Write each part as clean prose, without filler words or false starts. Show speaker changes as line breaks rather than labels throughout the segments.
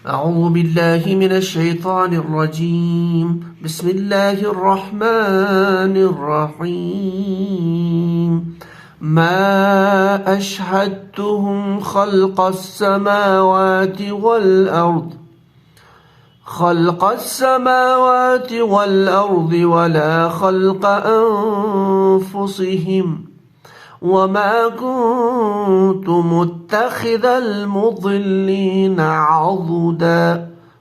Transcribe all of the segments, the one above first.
أعوذ بالله من الشيطان الرجيم بسم الله الرحمن الرحيم ما أشهدتهم خلق السماوات والأرض ولا خلق أنفسهم وما كنت متخذ المضلين عضدا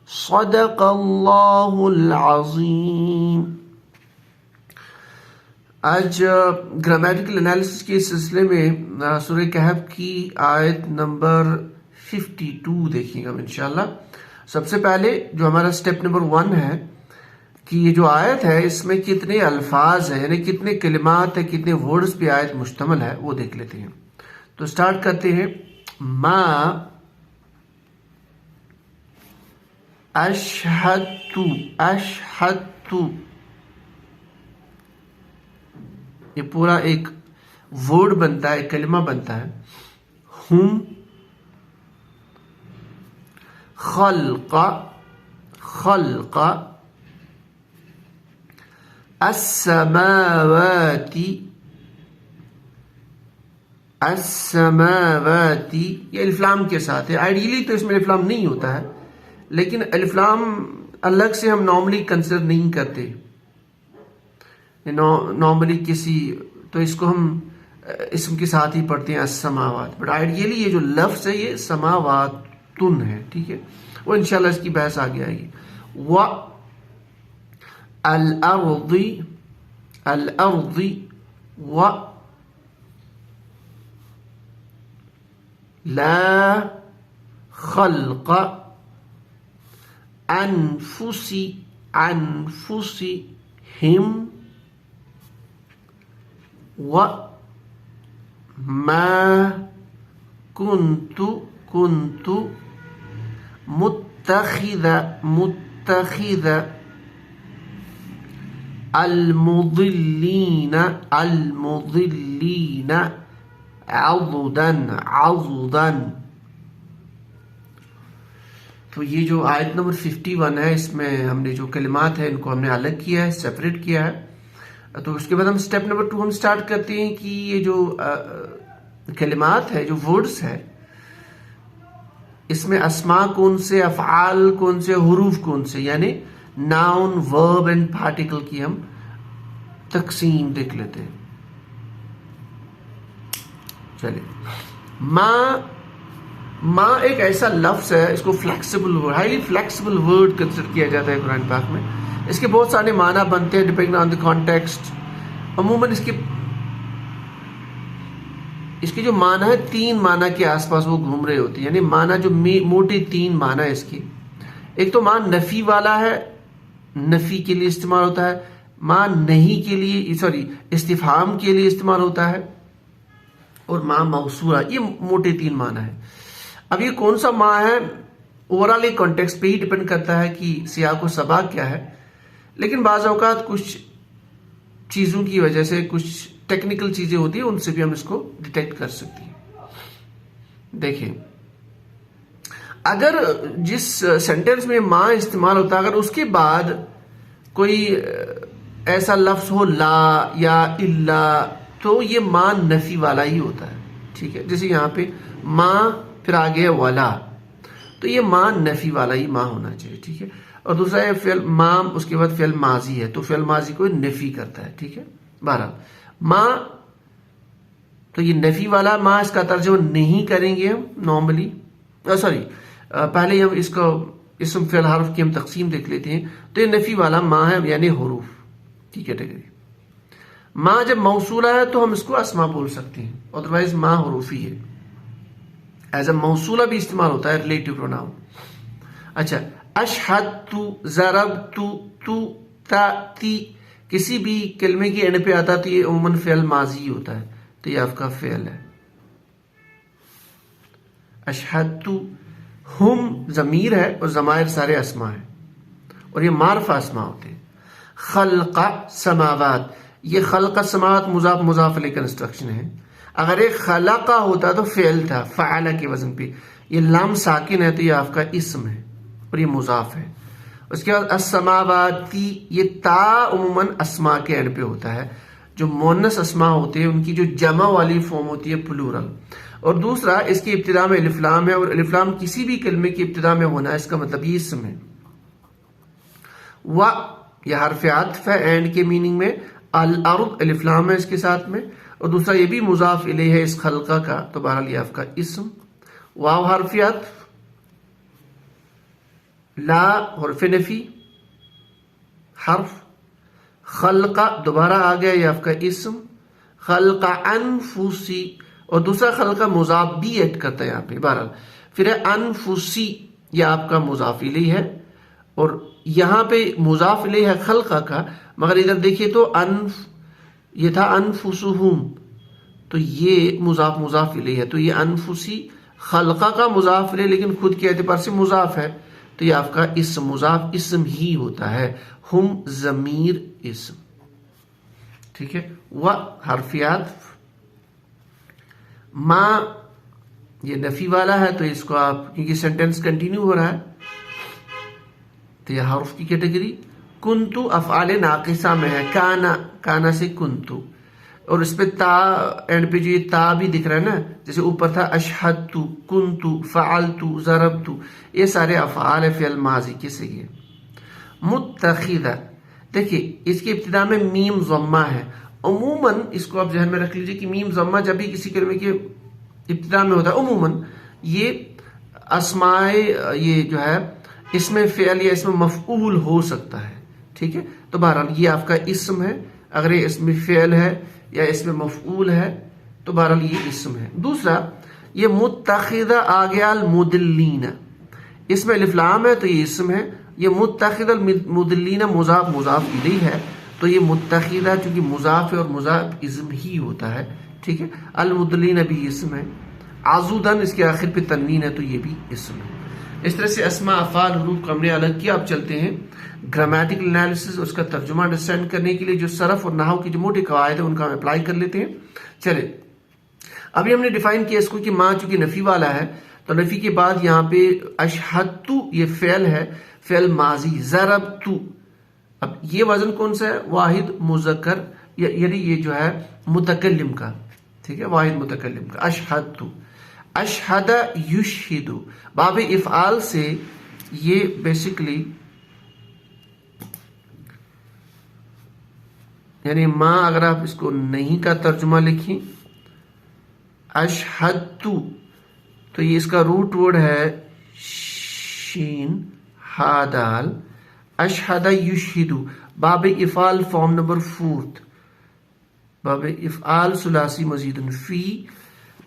صدق اللہ العظیم۔ آج گرامیٹیکل انالیسس کے سلسلے میں سورہ کہف کی آیت نمبر 52 دیکھیں گے انشاءاللہ۔ سب سے پہلے جو ہمارا سٹیپ نمبر 1 ہے کہ یہ جو آیت ہے اس میں کتنے الفاظ ہیں، یعنی کتنے کلمات ہیں، کتنے ورڈز پہ آیت مشتمل ہے، وہ دیکھ لیتے ہیں۔ تو سٹارٹ کرتے ہیں۔ ما اشہدت، یہ پورا ایک ورڈ بنتا ہے، ایک کلمہ بنتا ہے۔ ہم خلق السماوات، یہ الف لام کے ساتھ ہے۔ آئیڈیلی تو اس میں الف لام نہیں ہوتا ہے، لیکن الف لام الگ سے ہم نارملی کنسیڈر نہیں کرتے، نارملی کسی تو اس کو ہم اسم کے ساتھ ہی پڑھتے ہیں السماوات، بٹ آئیڈیلی یہ جو لفظ ہے یہ سماواتن ہے، ٹھیک ہے۔ وہ انشاءاللہ اس کی بحث آگے آئے گی۔ الارض و لا خلق انفسهم و ما كنت متخذ المضلین عضدا۔ تو یہ جو آیت نمبر 51 ہے، اس میں ہم نے جو کلمات ہیں ان کو ہم نے الگ کیا ہے، سیپریٹ کیا ہے۔ تو اس کے بعد ہم سٹیپ نمبر 2 ہم سٹارٹ کرتے ہیں کہ یہ جو کلمات ہے، جو ورڈز ہے، اس میں اسماء کون سے، افعال کون سے، حروف کون سے، یعنی ناؤن، ورب اینڈ پارٹیکل کی ہم تقسیم دیکھ لیتے ہیں۔ چلیے، ماں ایک ایسا لفظ ہے، اس کو flexible word, highly flexible word consider کیا جاتا ہے قرآن پاک میں۔ اس کے بہت سارے معنی بنتے ہیں ڈپینڈنگ آن دی کانٹیکسٹ۔ عموماً اس کے جو معنی ہے 3 معنی کے آس پاس وہ گھوم رہے ہوتے ہیں، یعنی معنی جو موٹے 3 معنی ہے اس کی۔ ایک تو معنی نفی والا ہے، نفی کے لیے استعمال ہوتا ہے، ماں نہیں کے لیے، استفہام کے لیے استعمال ہوتا ہے، اور ماں موصولہ۔ یہ موٹے 3 معنی ہے۔ اب یہ کون سا ماں ہے، اوورال ایک کانٹیکسٹ پہ ہی ڈیپینڈ کرتا ہے کہ سیاق و سباق کیا ہے، لیکن بعض اوقات کچھ چیزوں کی وجہ سے کچھ ٹیکنیکل چیزیں ہوتی ہیں، ان سے بھی ہم اس کو ڈیٹیکٹ کر سکتے ہیں۔ دیکھیں، اگر جس سینٹینس میں ماں استعمال ہوتا ہے، اگر اس کے بعد کوئی ایسا لفظ ہو لا یا الا، تو یہ ماں نفی والا ہی ہوتا ہے، ٹھیک ہے۔ جیسے یہاں پہ ماں پھر آگے ولا، تو یہ ماں نفی والا ہی ماں ہونا چاہیے، ٹھیک ہے۔ اور دوسرا ہے فعل ماں، اس کے بعد فعل ماضی ہے، تو فعل ماضی کو نفی کرتا ہے، ٹھیک ہے۔ بہرحال ماں، تو یہ نفی والا ماں، اس کا ترجمہ نہیں کریں گے ہم نارملی، پہلے ہم اس کو اسم فعل حرف کی ہم تقسیم دیکھ لیتے ہیں۔ تو یہ نفی والا ماں ہے، یعنی حروف کی کیٹیگری۔ ماں جب موصولہ ہے تو ہم اس کو اسما بول سکتے ہیں، ادروائز ماں حروفی ہے، ایز اے موصولہ بھی استعمال ہوتا ہے، ریلیٹو پروناؤن۔ اچھا، اشہدت، ضربت، تو، تا، تی، کسی بھی کلمے کی اینڈ پہ آتا تو یہ عموماً فعل ماضی ہوتا ہے، تو یہ آپ کا فعل ہے۔ اشہدت، ہم ضمیر ہے اور ضمائر سارے اسما ہیں، اور یہ معرفہ اسما ہوتے ہیں۔ خلق سماوات، یہ خلق سماوات مضاف مضاف علیہ کنسٹرکشن ہے۔ اگر ایک خلقہ ہوتا تو فعل تھا، فعل کے وزن پہ، یہ لام ساکن ہے تو یہ آپ کا اسم ہے، اور یہ مضاف ہے. اس کے بعد السماواتی، یہ تا عموماً اسماء کے اینڈ پہ ہوتا ہے. جو مونس اسماء ہوتے ہیں ان کی جو جمع والی فارم ہوتی ہے پلورل. اور دوسرا اس کی ابتدا میں الف لام ہے، اور الف لام کسی بھی کلمے کی ابتدا میں ہونا ہے اس کا مطلب یہ اسم ہے. و یہ حرف عطف ہے اینڈ کے میننگ میں. الارض الف لام ہے اس کے ساتھ میں، اور دوسرا یہ بھی مضاف الیہ ہے اس خلقہ کا، تو بہرحال یہ آپ کا اسم. واو حرف عطف، لا حرف نفی، حرف خلقہ دوبارہ آ گیا یہ آپ کا اسم. خلق انفسی، اور دوسرا خلقہ مضاف بھی ایڈ کرتا ہے یہاں پہ. بہرحال پھر انفسی یہ آپ کا مضاف الیہ ہے، اور یہاں پہ مضاف الیہ ہے خلقہ کا، مگر ادھر دیکھیے تو یہ تھا انفسہم، تو یہ مضاف الیہ ہے. تو یہ انفسی خلقہ کا مضاف الیہ لیکن خود کے اعتبار سے مضاف ہے، تو یہ آپ کا اسم مضاف اسم ہی ہوتا ہے. ہم ضمیر اسم. ٹھیک ہے. و حرف عطف، ما یہ نفی والا ہے تو اس کو آپ کیونکہ سینٹینس کنٹینیو ہو رہا ہے تو یہ حرف کی کیٹیگری. کنتو افعال ناقصہ میں ہے، کانا سے کنتو، اور اس پہ تا اینڈ پہ جو یہ تا بھی دکھ رہا ہے نا، جیسے اوپر تھا اشہدتو، کنتو، فعلتو، ضربتو، یہ سارے افعال ہے فعل ماضی کے صیغے. متخذہ، دیکھیے اس کی ابتدا میں میم ضمہ ہے. عموماً اس کو آپ ذہن میں رکھ لیجئے کہ میم ضمہ جب بھی کسی کلمے کے ابتدا میں ہوتا ہے عموماً یہ اسماء یہ جو ہے اس میں فعل یا اس میں مفعول ہو سکتا ہے. ٹھیک ہے. تو بہرحال یہ آپ کا اسم ہے، اگر یہ اس میں فعل ہے یا اس میں مفعول ہے تو بہرحال یہ اسم ہے. دوسرا یہ متخذہ آ گیا المدلین، اس میں الف لام ہے تو یہ اسم ہے. یہ متخذ المدلین مضاف الیہ ہے، تو یہ متخذہ چونکہ مضاف ہے اور مضاف اسم ہی ہوتا ہے. ٹھیک ہے. المدلین بھی اسم ہے. عضدن اس کے آخر پہ تنوین ہے تو یہ بھی اسم ہے. اس طرح سے اسماء افعال حروف کو ہم نے الگ کیا. اب چلتے ہیں گرامیٹیکل انالیسس، اس کا ترجمہ انڈرسٹینڈ کرنے کے لیے جو صرف اور نحو کی جو موٹے قواعد ہیں ان کا ہم اپلائی کر لیتے ہیں. چلے ابھی ہم نے ڈیفائن کیا اس کو کہ ماں چونکہ نفی والا ہے تو نفی کے بعد یہاں پہ اشہدتو یہ فعل ہے، فعل ماضی. ضربتو، اب یہ وزن کون سا ہے؟ واحد مذکر، یعنی یہ جو ہے متکلم کا. ٹھیک ہے. واحد متکلم کا. اشہدتو، اشہد یشہد، باب افعال سے یہ بیسیکلی یعنی ماں اگر آپ اس کو نہیں کا ترجمہ لکھیں اشہدتو تو یہ اس کا روٹ ورڈ ہے شین ہا دال. اشہد یشہد باب افعال فارم نمبر 4، باب افعال ثلاثی مزید فی.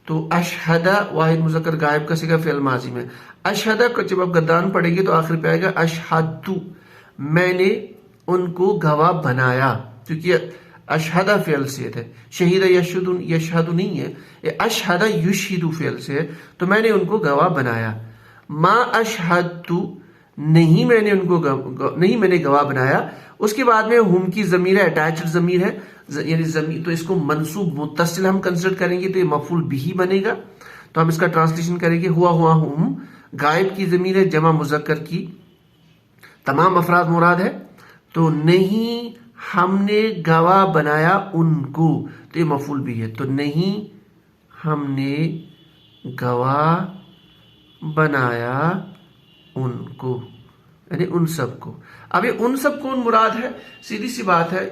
تو اشہد واحد مذکر غائب کا صیغہ فعل ماضی میں. اشہد کو جب آپ گدان پڑھیں گے تو آخر پہ آئے گا اشہدتو، میں نے ان کو گواہ بنایا، کیونکہ اشہد فعل سے ہے. شہید یشہد نہیں ہے، یہ اشہد یشہد فعل سے ہے، تو میں نے ان کو گواہ بنایا. ما اشہدتو نہیں میں نے گواہ بنایا. اس کے بعد میں ہم کی ضمیر ہے، اٹیچڈ ضمیر ہے، یعنی ضمیر تو اس کو منصوب متصل ہم کنسیڈر کریں گے تو یہ مفعول بھی بنے گا. تو ہم اس کا ٹرانسلیشن کریں گے ہوا ہم. غائب کی ضمیر ہے، جمع مذکر کی تمام افراد مراد ہے. تو نہیں ہم نے گواہ بنایا ان کو، تو یہ مفعول بھی ہے. تو نہیں ہم نے گواہ بنایا ان کو، یعنی ان سب کو. اب یہ ان سب کون مراد ہے؟ سیدھی سی بات ہے،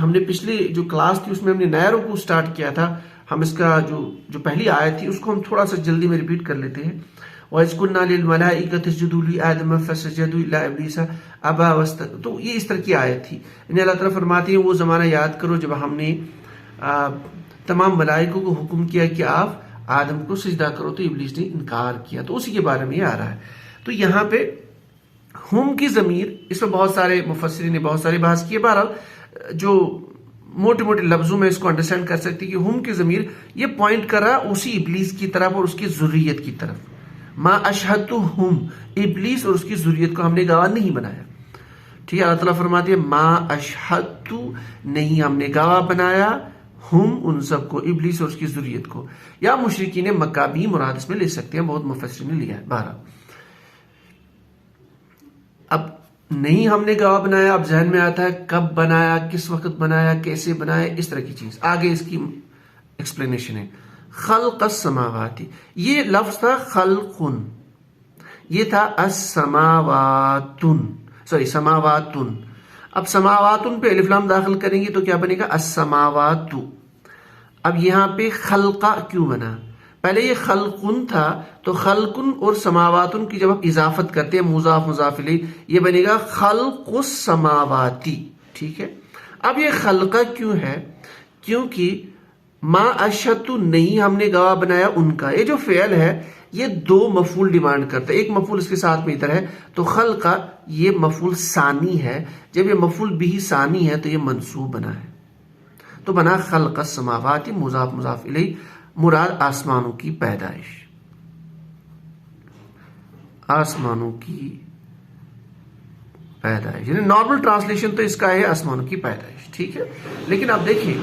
ہم نے پچھلی جو کلاس تھی اس میں ہم نے نیا رکوع سٹارٹ کیا تھا. ہم اس کا جو پہلی آیت تھی اس کو ہم تھوڑا سا جلدی میں ریپیٹ کر لیتے ہیں. وَإِذْ قُلْنَا لِلْمَلَائِكَةِ اسْجُدُوا لِآدَمَ فَسَجَدُوا إِلَّا إِبْلِيسَ أَبَى وَاسْتَكْبَرَ. تو یہ اس طرح کی آیت تھی. یعنی اللہ تعالیٰ فرماتے ہیں وہ زمانہ یاد کرو جب ہم نے تمام ملائکوں کو حکم کیا کہ آپ آدم کو سجدہ کرو تو ابلیس نے انکار کیا. تو اسی کے بارے میں یہ آ رہا ہے. تو یہاں پہ ہم کی ضمیر، اس میں بہت سارے مفسرین نے بہت ساری بحث کی ہے. بہرحال جو موٹے موٹے لفظوں میں اس کو انڈرسٹینڈ کر سکتی کہ ہم کی ضمیر یہ پوائنٹ کر رہا اسی ابلیس کی طرف اور اس کی ذریت کی طرف. ما اشہدتہم، ابلیس اور اس کی ذریت کو ہم نے گواہ نہیں بنایا. ٹھیک ہے. اللہ تعالیٰ فرماتے ہیں ما اشہدتو، نہیں ہم نے گواہ بنایا ہم ان سب کو، ابلیس اور اس کی ذریت کو. یا مشرکین مکہ بھی مراد اس میں لے سکتے ہیں، بہت مفسرین نے لیا ہے. بہرحال اب نہیں ہم نے گواہ بنایا، اب ذہن میں آتا ہے کب بنایا، کس وقت بنایا، کیسے بنایا، اس طرح کی چیز. آگے اس کی ایکسپلینیشن ہے. خلق السماوات، یہ لفظ تھا خلقن، یہ تھا السماواتن، سماواتن. اب سماواتن پہ الف لام داخل کریں گے تو کیا بنے گا؟ السماوات. اب یہاں پہ خلقہ کیوں بنا؟ پہلے یہ خلقن تھا، تو خلقن اور سماواتن کی جب آپ اضافت کرتے ہیں مضاف مضاف الیہ، یہ بنے گا خلق السماواتی. ٹھیک ہے. اب یہ خلقہ کیوں ہے؟ کیونکہ ما اشہدت، نہیں ہم نے گواہ بنایا ان کا، یہ جو فعل ہے یہ دو مفعول ڈیمانڈ کرتا ہے. ایک مفعول اس کے ساتھ میں ادھر ہے، تو خلقہ یہ مفعول ثانی ہے. جب یہ مفعول بھی ثانی ہے تو یہ منصوب بنا ہے، تو بنا خلق السماوات مضاف مضاف الیہ، مراد آسمانوں کی پیدائش. آسمانوں کی پیدائش، یعنی نارمل ٹرانسلیشن تو اس کا ہے آسمانوں کی پیدائش. ٹھیک ہے. لیکن اب دیکھیے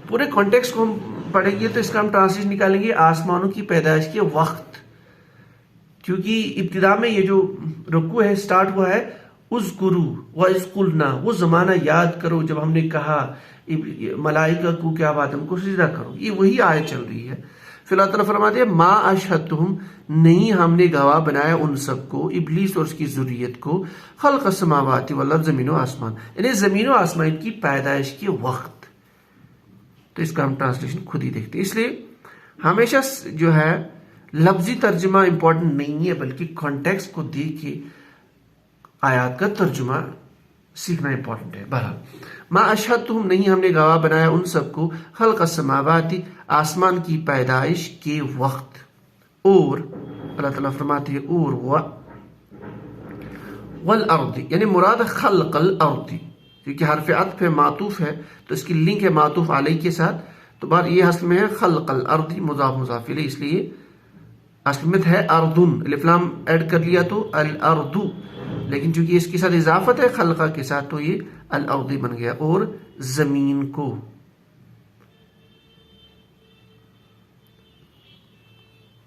پورے کانٹیکسٹ کو ہم پڑھیں گے تو اس کا ہم ٹرانسلیشن نکالیں گے آسمانوں کی پیدائش کے وقت، کیونکہ ابتدا میں یہ جو رکوع ہے سٹارٹ ہوا ہے اذکروا وَإِذْ قُلْنَا، وہ زمانہ یاد کرو جب ہم نے کہا ملائکہ کو کیا بات ہے ان کو سجدہ کرو. یہ وہی آیت چل رہی ہے. پھر اللہ تعالیٰ فرماتے ہیں ما اشہدتہم، نہیں ہم نے گواہ بنایا ان سب کو، ابلیس اور اس کی ذریت کو، خلق السماوات والارض، زمین و آسمان، یعنی زمین و آسمان کی پیدائش کے وقت. تو اس کا ہم ٹرانسلیشن خود ہی دیکھتے ہیں. اس لیے ہمیشہ جو ہے لفظی ترجمہ امپورٹنٹ نہیں ہے، بلکہ کانٹیکسٹ کو دیکھ کے آیات کا ترجمہ سیکھنا امپورٹنٹ ہے. بہرحال ما اشہدتہم، نہیں ہم نے گواہ بنایا ان سب کو، خلق السماوات، آسمان کی پیدائش کے وقت. اور اللہ تعالیٰ فرماتے ہیں اور والارض، یعنی مراد خلق الارض، کیونکہ حرف عطف ہے معطوف ہے تو اس کی لنک ہے معطوف علیہ کے ساتھ. تو بات یہ اصل میں ہے خلق الارض مضاف مضاف الیہ، اس لیے اصل میں ہے اردن، الف لام ایڈ کر لیا تو الارض، لیکن چونکہ اس کے ساتھ اضافت ہے خلقہ کے ساتھ تو یہ الارض بن گیا. اور زمین کو،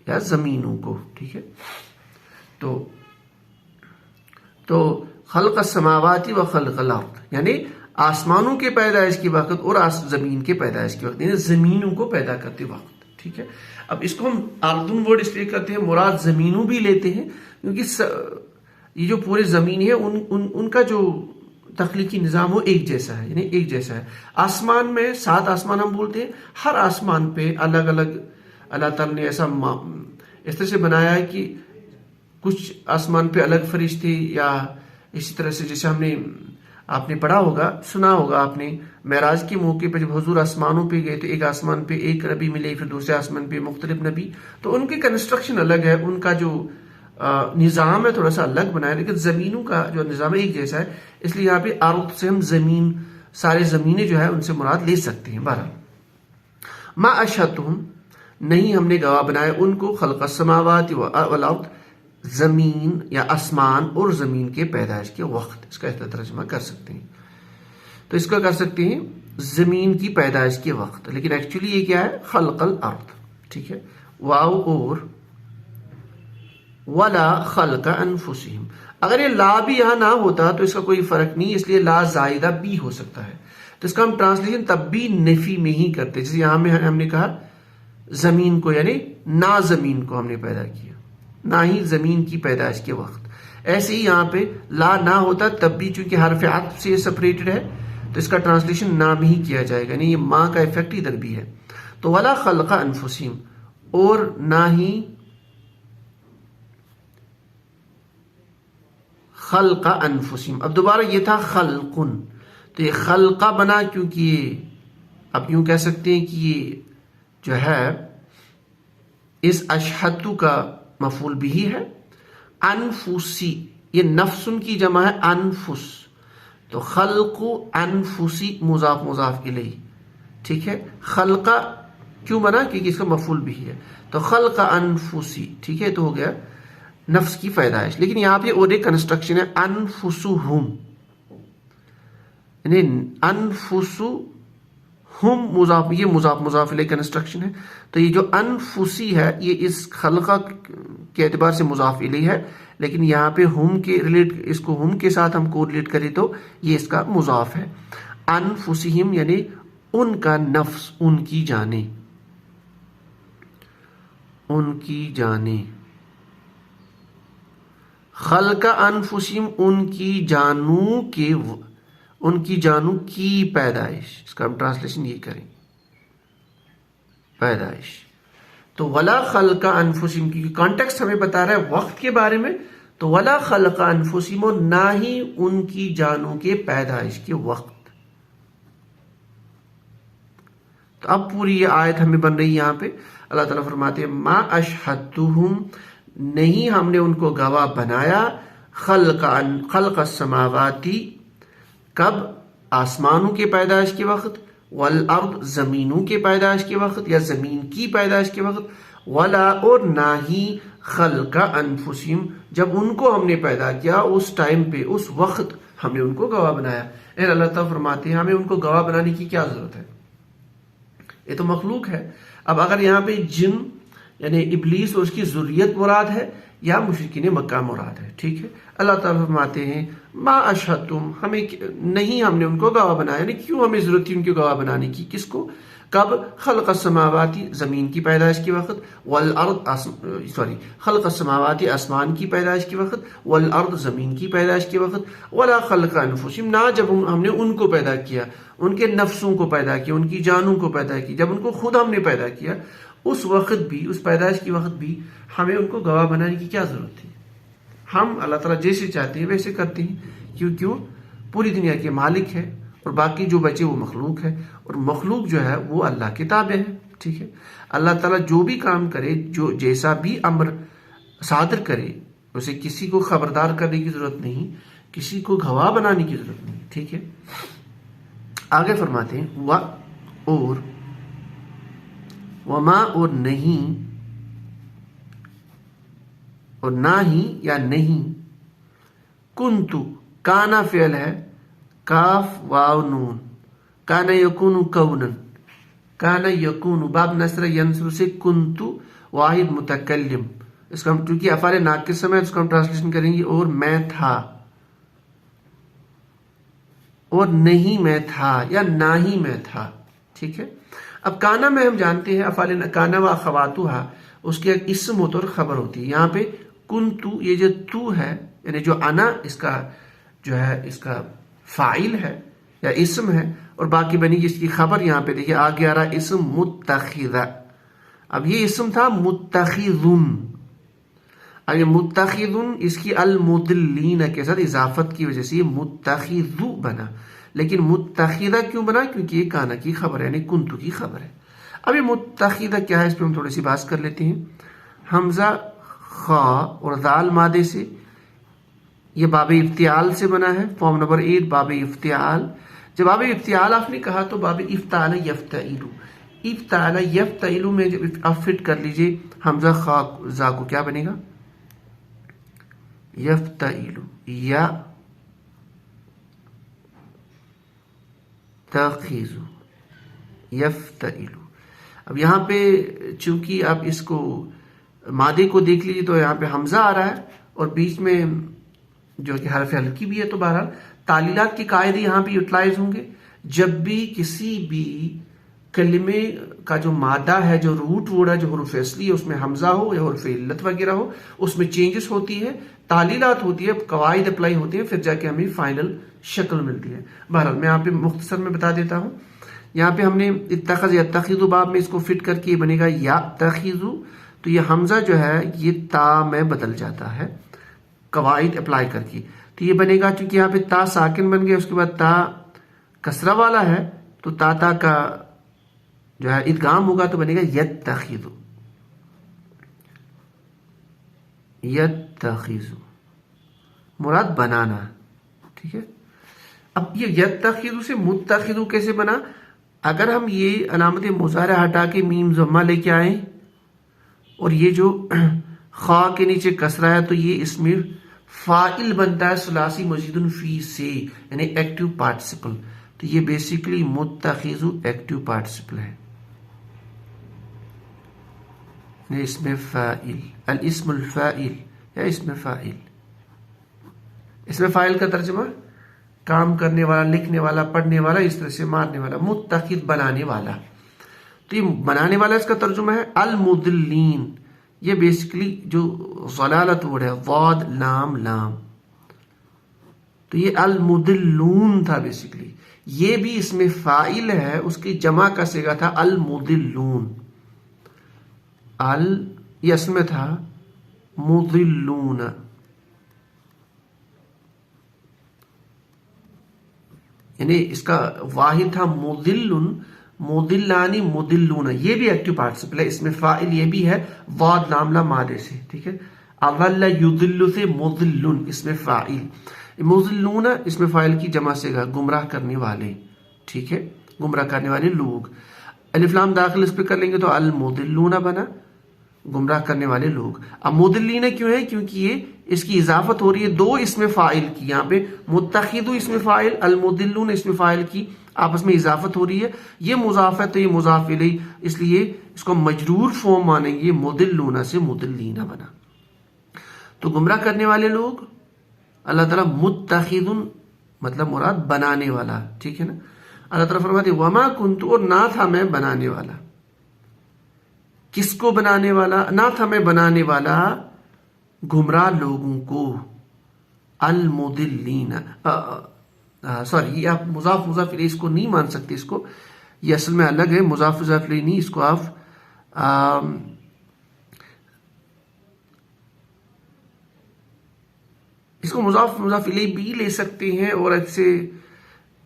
یا زمینوں کو. ٹھیک ہے. تو خلق السماوات و خلق الارض، یعنی آسمانوں کے پیدائش کے وقت اور زمین کے پیدائش کے وقت، یعنی زمینوں کو پیدا کرتے وقت. ٹھیک ہے. اب اس کو ہم اردن ورڈ اس لیے کرتے ہیں، مراد زمینوں بھی لیتے ہیں، کیونکہ یہ جو پورے زمین ہے ان کا جو تخلیقی نظام وہ ایک جیسا ہے، یعنی ایک جیسا ہے. آسمان میں 7 آسمان ہم بولتے ہیں، ہر آسمان پہ الگ الگ اللہ تعالیٰ نے ایسا اس طرح سے بنایا ہے کہ کچھ آسمان پہ الگ فرشتے، یا اسی طرح سے جیسے آپ نے پڑھا ہوگا، سنا ہوگا آپ نے، معراج کے موقع پہ جب حضور آسمانوں پہ گئے تو ایک آسمان پہ ایک نبی ملے، پھر دوسرے آسمان پہ مختلف نبی. تو ان کی کنسٹرکشن الگ ہے، ان کا جو نظام ہے تھوڑا سا الگ بنا ہے، لیکن زمینوں کا جو نظام ہے ایک جیسا ہے. اس لیے یہاں پہ ارض سے ہم زمین، سارے زمینیں جو ہے ان سے مراد لے سکتے ہیں. بہرحال ما اشہدتہم، نہیں ہم نے گواہ بنایا ان کو، خلق السماوات والارض، زمین یا آسمان اور زمین کے پیدائش کے وقت. اس کا ترجمہ کر سکتے ہیں، تو اس کا کر سکتے ہیں زمین کی پیدائش کے وقت، لیکن ایکچولی یہ کیا ہے؟ خلق الارض. ٹھیک ہے. واو اور ولا خلق انفسہم، اگر یہ لا بھی یہاں نہ ہوتا تو اس کا کوئی فرق نہیں، اس لیے لا زائدہ بھی ہو سکتا ہے. تو اس کا ہم ٹرانسلیشن تب بھی نفی میں ہی کرتے، جیسے یہاں میں ہم نے کہا زمین کو، یعنی نہ زمین کو ہم نے پیدا کیا، نہ ہی زمین کی پیدائش کے وقت. ایسے ہی یہاں پہ لا نہ ہوتا تب بھی چونکہ حرف عطف سے سپریٹڈ ہے تو اس کا ٹرانسلیشن نہ میں ہی کیا جائے گا، یعنی یہ ماں کا ایفیکٹ ادھر بھی ہے. تو ولا خلق انفسہم، اور نہ ہی خلق انفسہم. اب دوبارہ یہ تھا خلقن، تو یہ خلقہ بنا کیونکہ یہ اب یوں کہہ سکتے ہیں کہ یہ جو ہے اس اشہدتو کا مفعول بھی ہے. انفسی، یہ نفسن کی جمع ہے انفس، تو خلق انفسی مضاف مضاف الیہ. ٹھیک ہے. خلقہ کیوں بنا؟ کیونکہ اس کا مفعول بھی ہے، تو خلق انفسی. ٹھیک ہے. تو ہو گیا نفس کی پیدائش. لیکن یہاں پہ اور ایک کنسٹرکشن ہے انفسہم، یعنی انفسہم ہم مضاف، یہ مضاف مضاف الیہ کنسٹرکشن ہے. تو یہ جو انفسی ہے یہ اس خلقہ کے اعتبار سے مضاف الیہ ہے، لیکن یہاں پہ ہم کے ریلیٹ، اس کو ہم کے ساتھ ہم کو ریلیٹ کریں تو یہ اس کا مضاف ہے. انفسہم یعنی ان کا نفس، ان کی جانیں، ان کی جانیں. خلق انفسہم ان کی جانوں کے، ان کی جانوں کی پیدائش، اس کا ہم ٹرانسلیشن یہ کریں پیدائش. تو ولا خلق انفسہم کی کانٹیکسٹ ہمیں بتا رہا ہے وقت کے بارے میں، تو ولا خلق انفسہم، اور نہ ہی ان کی جانوں کے پیدائش کے وقت. تو اب پوری یہ آیت ہمیں بن رہی ہے. یہاں پہ اللہ تعالیٰ فرماتے ہیں ما اشہدتہم، نہیں ہم نے ان کو گواہ بنایا، خلق السماواتی، کب؟ آسمانوں کے پیدائش کے وقت، والارض، زمینوں کے پیدائش کے وقت یا زمین کی پیدائش کے وقت، ولا، اور نہ ہی خلق انفسہم، جب ان کو ہم نے پیدا کیا اس ٹائم پہ، اس وقت ہم نے ان کو گواہ بنایا. اللہ تعالیٰ فرماتے ہیں ہمیں ان کو گواہ بنانے کی کیا ضرورت ہے، یہ تو مخلوق ہے. اب اگر یہاں پہ جن یعنی ابلیس اور اس کی ذریت مراد ہے یا مشرکین مکہ مراد ہے، ٹھیک ہے. اللہ تعالیٰ فرماتے ہیں ما اشہدتم، ہمیں نہیں ہم نے ان کو گواہ بنایا، یعنی کیوں ہمیں ضرورت تھی ان کی گواہ بنانے کی، کس کو؟ کب؟ خلق السماواتی، زمین کی پیدائش کے وقت، والارض، خلق السماواتی، آسمان کی پیدائش کے وقت، والارض، زمین کی پیدائش کے وقت، ولا خلق انفسہم، نہ جب ہم نے ان کو پیدا کیا، ان کے نفسوں کو پیدا کیا، ان کی جانوں کو پیدا کی، جب ان کو خود ہم نے پیدا کیا اس وقت بھی، اس پیدائش کے وقت بھی ہمیں ان کو گواہ بنانے کی کیا ضرورت تھی؟ ہم اللہ تعالیٰ جیسے چاہتے ہیں ویسے کرتے ہیں. کیوں؟ پوری دنیا کے مالک ہے، اور باقی جو بچے وہ مخلوق ہے، اور مخلوق جو ہے وہ اللہ کے تابع ہے، ٹھیک ہے. اللہ تعالیٰ جو بھی کام کرے، جو جیسا بھی امر صادر کرے، اسے کسی کو خبردار کرنے کی ضرورت نہیں، کسی کو گواہ بنانے کی ضرورت نہیں، ٹھیک ہے. آگے فرماتے ہیں اور وما، اور نہیں، اور نہ ہی یا نہیں، کنتو، کانا فعل ہے، کاف واو نون، کانا یکون کونن، کانا یکون باب نصر ینصر سے کنتو واحد متکلم. اس کا ہم چونکہ افعال ناقص ہے اس کا ہم ٹرانسلیشن کریں گے اور میں تھا، اور نہیں میں تھا یا نہ ہی میں تھا، ٹھیک ہے. اب کانا میں ہم جانتے ہیں افعال کانا و اخواتها، اس کے ایک اسم ہوتا ہے اور خبر ہوتی ہے. یہاں پہ کنتو، یہ جو تو ہے یعنی جو انا، اس کا جو ہے اس کا فاعل ہے یا اسم ہے، اور باقی بنی اس کی خبر. یہاں پہ دیکھیے آگے آ رہا اسم متخذہ. اب یہ اسم تھا متخذن، اب یہ متخذن اس کی المضلین کے ساتھ اضافت کی وجہ سے یہ متخذو بنا. لیکن متخذہ کیوں بنا؟ کیونکہ یہ کانا کی خبر ہے یعنی کنتو کی خبر ہے. اب یہ متخذہ کیا ہے اس پہ ہم تھوڑی سی بات کر لیتے ہیں. حمزہ، خا اور دال مادے سے، یہ باب افتعال سے بنا ہے. فارم نمبر 8 باب افتعال. جب باب افتعال آپ نے کہا تو باب افتعال یفتعل، افتعال یفتعل میں جب آپ فٹ کر لیجئے حمزہ خا زا کو، کیا بنے گا؟ یفتعل یا تخیز یفتعل. اب یہاں پہ چونکہ آپ اس کو مادے کو دیکھ لیجیے تو یہاں پہ حمزہ آ رہا ہے اور بیچ میں جو کہ حرف ہلکی بھی ہے، تو بہرحال تعلیلات کے قاعدے یہاں پہ یوٹیلائز ہوں گے. جب بھی کسی بھی کلمے کا جو مادہ ہے، جو روٹ ورڈ ہے، جو حروف اصلی ہے، اس میں حمزہ ہو یا حروف علت وغیرہ ہو، اس میں چینجز ہوتی ہے، تعلیلات ہوتی ہے، قواعد اپلائی ہوتی ہیں، پھر جا کے ہمیں فائنل شکل ملتی ہے. بہرحال میں یہاں پہ مختصر میں بتا دیتا ہوں. یہاں پہ ہم نے اتخذ یا تخذ باب میں اس کو فٹ کر کے یہ بنے گا یا تخذ. تو یہ حمزہ جو ہے یہ تا میں بدل جاتا ہے قواعد اپلائی کر کے. تو یہ بنے گا چونکہ یہاں پہ تا ساکن بن گیا، اس کے بعد تا کسرہ والا ہے تو تا کا جو ہے ادغام ہوگا تو بنے گا یتخذ. یتخذ مراد بنانا، ٹھیک ہے. اب یہ یتخذ سے متخذ کیسے بنا؟ اگر ہم یہ علامت مضارع ہٹا کے میم ضمہ لے کے آئیں اور یہ جو خا کے نیچے کسرہ ہے تو یہ اس میں فاعل بنتا ہے ثلاثی مزید فی سے، یعنی ایکٹیو پارٹیسپل. تو یہ بیسیکلی متخذ ایکٹیو پارٹیسپل ہے، اسم فاعل، الاسم الفاعل یا اسم فاعل. اسم فاعل کا ترجمہ کام کرنے والا، لکھنے والا، پڑھنے والا، اس طرح سے مارنے والا. متخذ بنانے والا، تو یہ بنانے والا اس کا ترجمہ ہے المضلین. یہ بیسیکلی جو ضلالت ورڈ ہے، ضاد لام لام، تو یہ المضلون تھا بیسیکلی. یہ بھی اس میں فاعل ہے، اس کی جمع کا صیغہ تھا المضلون. یہ اس میں تھا مضلون. یعنی اس کا واحد تھا مضلن، مضلانی، مضلون. یہ بھی ایکٹیو پارٹیسپل ہے، اس میں فاعل یہ بھی ہے ضاد لام لام مادے سے. ٹھیک ہے، اضل یضل سے مضلن اس میں فاعل، مضلون اس میں فاعل کی جمع سے گا، گمراہ کرنے والے. ٹھیک ہے، گمراہ کرنے والے لوگ. الف لام داخل اس پہ کر لیں گے تو المضلون بنا، گمراہ کرنے والے لوگ. اب مضلین کیوں ہے؟ کیونکہ یہ اس کی اضافت ہو رہی ہے دو اسم فاعل کی. یہاں پہ متخذ اسم فاعل، المضلون اسم فاعل کی آپس میں اضافت ہو رہی ہے. یہ مضاف ہے تو یہ مضاف الیہ، اس لیے اس کو مجرور فارم مانیں گے، مضلون سے مضلین بنا. تو گمراہ کرنے والے لوگ، اللہ تعالیٰ متخذ مطلب مراد بنانے والا. ٹھیک ہے نا. اللہ تعالیٰ فرماتے وما کنت، اور نہ تھا میں بنانے والا. کس کو بنانے والا؟ نہ تھا میں بنانے والا گمراہ لوگوں کو. المضلین، سوری، یہ آپ مضاف مضاف الیہ اس کو نہیں مان سکتے. اس کو یہ اصل میں الگ ہے، مضاف مضاف الیہ نہیں. اس کو آپ اس کو مضاف مضاف الیہ بھی لے سکتے ہیں، اور ایسے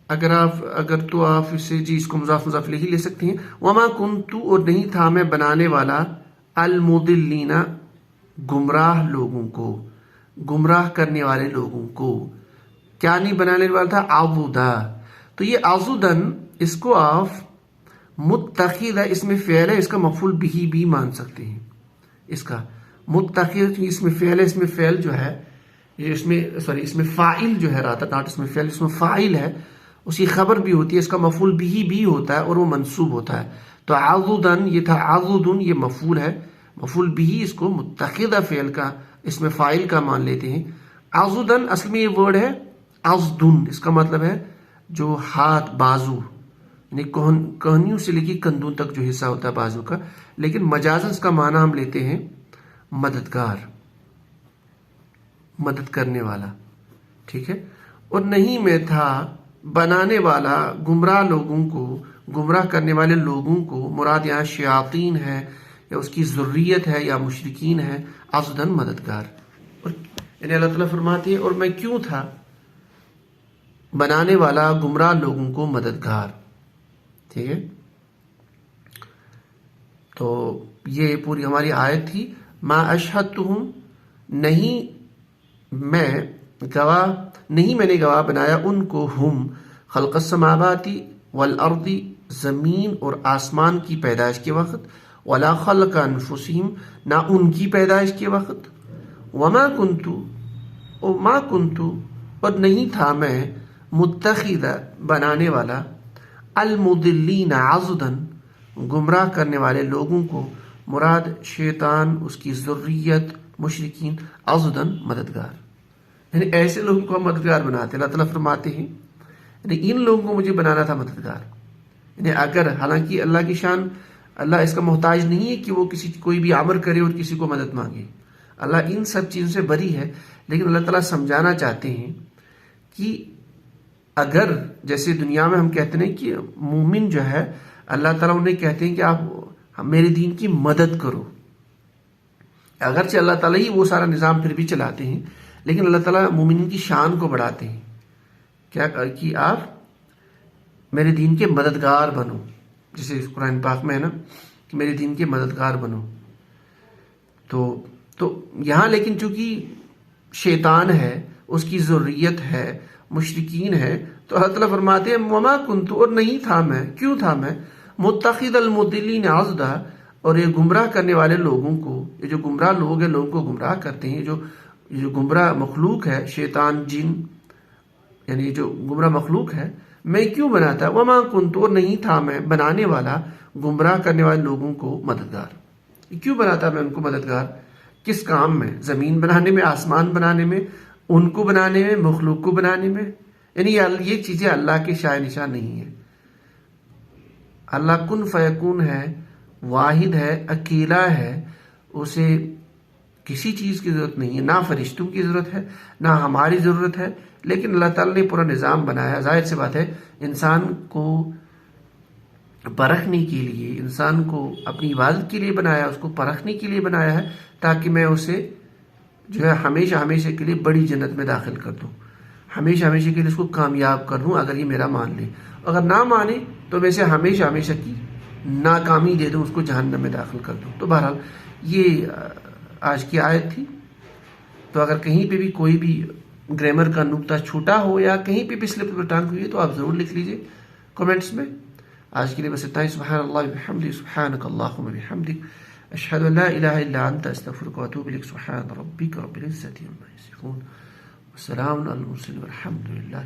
اگر تو آپ اسے جی اس کو مضاف مضاف الیہ ہی لے سکتے ہیں. وما کنت، اور نہیں تھا میں بنانے والا المضلین گمراہ لوگوں کو، گمراہ کرنے والے لوگوں کو. کیا نہیں بنانے والا تھا؟ عضدا. تو یہ عضدن اس کو آپ متخذ ہے، اس میں فعل ہے، اس کا مفعول بھی مان سکتے ہیں. اس کا متخذ اس میں فعل ہے، اس میں فعل جو ہے اس میں فاعل جو ہے رہتا، ناٹ اس میں فعل، اس میں فاعل ہے، اس کی خبر بھی ہوتی ہے، اس کا مفعول بھی ہوتا ہے اور وہ منصوب ہوتا ہے. تو عضدن یہ تھا، عضدن یہ مفعول ہے، مفعول بھی اس کو متخذ فعل کا اس میں فاعل کا مان لیتے ہیں. عضدن اصل میں یہ ورڈ ہے عضدن، اس کا مطلب ہے جو ہاتھ، بازو، یعنی کہنیوں سے لے کے کندھوں تک جو حصہ ہوتا ہے بازو کا. لیکن مجازن اس کا معنی ہم لیتے ہیں مددگار، مدد کرنے والا. ٹھیک ہے. اور نہیں میں تھا بنانے والا گمراہ لوگوں کو، گمراہ کرنے والے لوگوں کو. مراد یہاں شیاطین ہے یا اس کی ذریت ہے یا مشرکین ہے. عضدن مددگار. اور یعنی اللہ تعالیٰ فرماتے ہیں اور میں کیوں تھا بنانے والا گمراہ لوگوں کو مددگار. ٹھیک ہے. تو یہ پوری ہماری آیت تھی. ما اشہدتہم، نہیں میں نے گواہ بنایا ان کو، ہم خلق السماوات والارض، زمین اور آسمان کی پیدائش کے وقت، ولا خلق انفسہم، نہ ان کی پیدائش کے وقت، وما کنت، اور نہیں تھا میں متخذ بنانے والا المضلین عضدن گمراہ کرنے والے لوگوں کو. مراد شیطان، اس کی ذریت، مشرکین. عضدن مددگار، یعنی ایسے لوگوں کو ہم مددگار بناتے. اللہ تعالیٰ فرماتے ہیں یعنی ان لوگوں کو مجھے بنانا تھا مددگار. یعنی اگر حالانکہ اللہ کی شان، اللہ اس کا محتاج نہیں ہے کہ وہ کوئی بھی امر کرے اور کسی کو مدد مانگے. اللہ ان سب چیزوں سے بری ہے. لیکن اللہ تعالیٰ سمجھانا چاہتے ہیں کہ اگر جیسے دنیا میں ہم کہتے ہیں کہ مومن جو ہے اللہ تعالیٰ انہیں کہتے ہیں کہ آپ میرے دین کی مدد کرو. اگرچہ اللہ تعالیٰ ہی وہ سارا نظام پھر بھی چلاتے ہیں، لیکن اللہ تعالیٰ مومنین کی شان کو بڑھاتے ہیں. کیا کہ آپ میرے دین کے مددگار بنو، جیسے قرآن پاک میں ہے نا کہ میرے دین کے مددگار بنو. تو یہاں لیکن چونکہ شیطان ہے، اس کی ذریت ہے، مشرکین ہے، تو اللہ تعالیٰ فرماتے ہیں وما کنت، اور نہیں تھا میں، کیوں تھا میں متخذ المضلین عضدا، اور یہ گمراہ کرنے والے لوگوں کو، یہ جو گمراہ لوگ ہیں لوگوں کو گمراہ کرتے ہیں، جو گمراہ مخلوق ہے، شیطان، جن، یعنی جو گمراہ مخلوق ہے میں کیوں بناتا وما کنت اور نہیں تھا میں بنانے والا گمراہ کرنے والے لوگوں کو مددگار. کیوں بناتا میں ان کو مددگار؟ کس کام میں؟ زمین بنانے میں، آسمان بنانے میں، ان کو بنانے میں، مخلوق کو بنانے میں. یعنی یہ چیزیں اللہ کے شائع نشان نہیں ہیں. اللہ کن فیکون ہے، واحد ہے، اکیلا ہے، اسے کسی چیز کی ضرورت نہیں ہے، نہ فرشتوں کی ضرورت ہے نہ ہماری ضرورت ہے. لیکن اللہ تعالیٰ نے پورا نظام بنایا. ظاہر سی بات ہے انسان کو پرکھنے کے لیے، انسان کو اپنی عبادت کے لیے بنایا، اس کو پرکھنے کے لیے بنایا ہے تاکہ میں اسے جو ہے ہمیشہ ہمیشہ کے لیے بڑی جنت میں داخل کر دوں، ہمیشہ ہمیشہ کے لیے اس کو کامیاب کر دوں اگر یہ میرا مان لے. اگر نہ مانے تو میں اسے ہمیشہ ہمیشہ کی ناکامی دے دوں، اس کو جہنم میں داخل کر دوں. تو بہرحال یہ آج کی آیت تھی. تو اگر کہیں پہ بھی کوئی بھی گرامر کا نقطہ چھوٹا ہو یا کہیں پہ بھی سلپ ٹانگ ہوئی ہے تو آپ ضرور لکھ لیجئے کمنٹس میں. آج کے لیے بس اتنا ہی. سبحان اللہ وبحمدہ، سبحانک اللہم وبحمدک، اشہد ان لا الہ الا انت، استغفرک واتوب الیک. سبحان ربک رب العزۃ عما یصفون، وسلام علی المرسلین والحمد للہ.